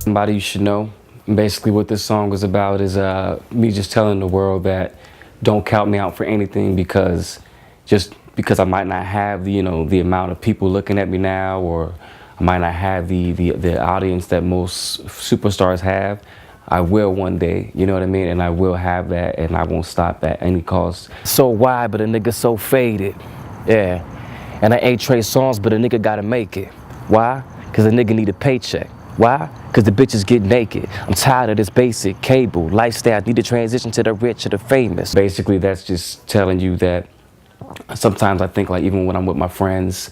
Somebody you should know. Basically what this song was about is me just telling the world that don't count me out for anything just because I might not have the amount of people looking at me now, or I might not have the audience that most superstars have. I will one day, you know what I mean? And I will have that, and I won't stop at any cost. So wide, but a nigga so faded. Yeah. And I ain't Trey Songz, but a nigga gotta make it. Why? Cause a nigga need a paycheck. Why? Cause the bitches get naked. I'm tired of this basic cable lifestyle. Need to transition to the rich or the famous. Basically, that's just telling you that sometimes I think, like, even when I'm with my friends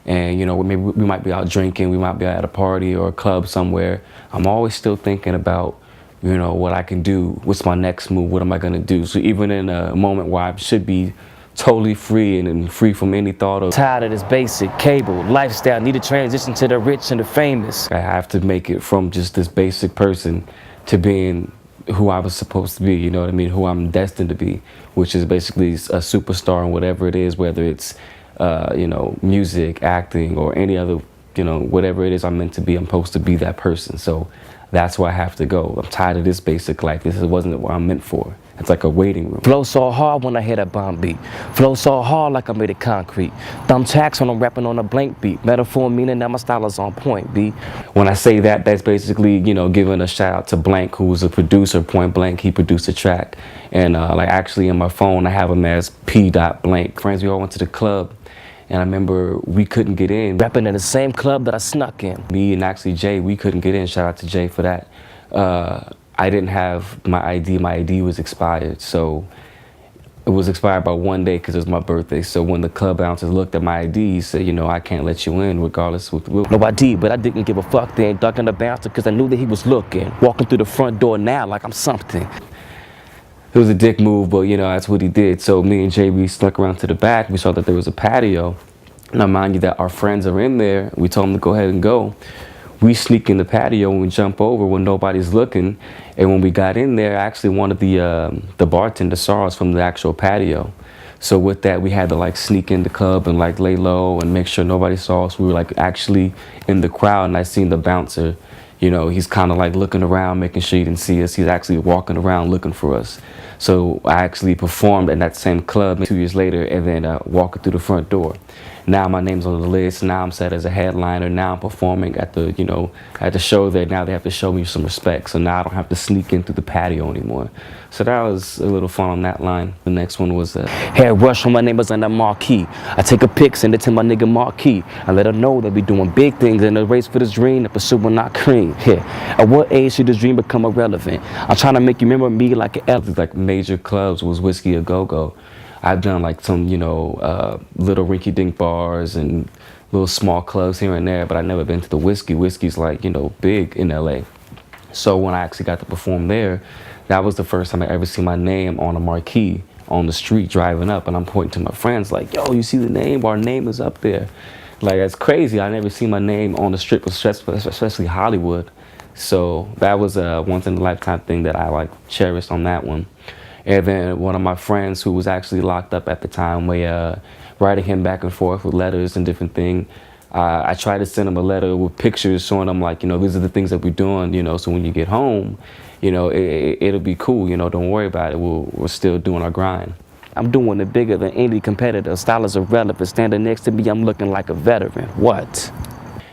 and, maybe we might be out drinking, we might be at a party or a club somewhere, I'm always still thinking about, what I can do, what's my next move, what am I gonna do? So even in a moment where I should be totally free and free from any thought of tired of this basic cable lifestyle, need to transition to the rich and the famous. I have to make it from just this basic person to being who I was supposed to be, you know what I mean, who I'm destined to be, which is basically a superstar in whatever it is, whether it's music, acting, or any other, whatever it is I'm meant to be. I'm supposed to be that person. So that's where I have to go. I'm tired of this basic life. This wasn't what I'm meant for. It's like a waiting room. Flow so hard when I hit that bomb beat. Flow so hard like I made it concrete. Thumbtacks when I'm rapping on a blank beat. Metaphor meaning that my style is on point, B. When I say that, that's basically, giving a shout out to Blank, who was a producer, Point Blank. He produced a track. And actually in my phone, I have him as P.Blank. Friends, we all went to the club. And I remember we couldn't get in. Rapping in the same club that I snuck in. Me and actually Jay, we couldn't get in. Shout out to Jay for that. I didn't have my ID. My ID was expired. So it was expired by one day because it was my birthday. So when the club bouncers looked at my ID, he said, I can't let you in regardless of what. No, I did, but I didn't give a fuck then. Ducking the bouncer because I knew that he was looking. Walking through the front door now like I'm something. It was a dick move, but that's what he did. So me and Jay, we snuck around to the back. We saw that there was a patio. Now mind you that our friends are in there. We told them to go ahead and go. We sneak in the patio and we jump over when nobody's looking. And when we got in there, actually one of the bartenders saw us from the actual patio. So with that, we had to sneak in the club and lay low and make sure nobody saw us. We were actually in the crowd, and I seen the bouncer. He's kind of looking around, making sure he didn't see us. He's actually walking around looking for us. So I actually performed in that same club 2 years later, and then walking through the front door. Now my name's on the list. Now I'm set as a headliner. Now I'm performing at the show there. Now they have to show me some respect. So now I don't have to sneak in through the patio anymore. So that was a little fun on that line. The next one was Head rush when my name was on the marquee. I take a pic, send it to my nigga Marquis. I let her know that we doing big things in the race for this dream, the pursuing our cream. Yeah. At what age should this dream become irrelevant? I'm trying to make you remember me like an elephant. Major clubs was Whiskey A Go Go. I've done some, little rinky-dink bars and little small clubs here and there, but I've never been to the Whiskey. Whiskey's big in LA. So when I actually got to perform there, that was the first time I ever seen my name on a marquee on the street driving up, and I'm pointing to my friends yo, you see the name? Our name is up there. That's crazy. I never seen my name on the strip, especially Hollywood. So that was a once-in-a-lifetime thing that I cherished on that one. And then one of my friends who was actually locked up at the time, we writing him back and forth with letters and different things. I tried to send him a letter with pictures showing him these are the things that we're doing, so when you get home, it'll be cool, don't worry about it. We're still doing our grind. I'm doing it bigger than any competitor. Style is irrelevant. Standing next to me, I'm looking like a veteran. What?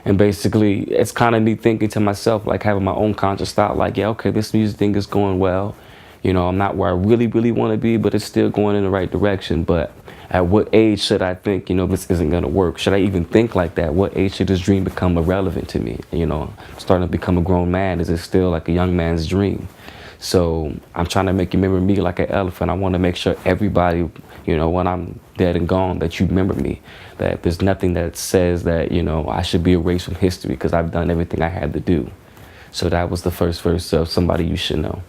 And basically, it's kind of me thinking to myself, having my own conscious thought, yeah, okay, this music thing is going well. I'm not where I really, really want to be, but it's still going in the right direction. But at what age should I think, this isn't going to work? Should I even think like that? What age should this dream become irrelevant to me? Starting to become a grown man, is it still a young man's dream? So I'm trying to make you remember me like an elephant. I want to make sure everybody, when I'm dead and gone, that you remember me. That there's nothing that says that, I should be erased from history because I've done everything I had to do. So that was the first verse of Somebody You Should Know.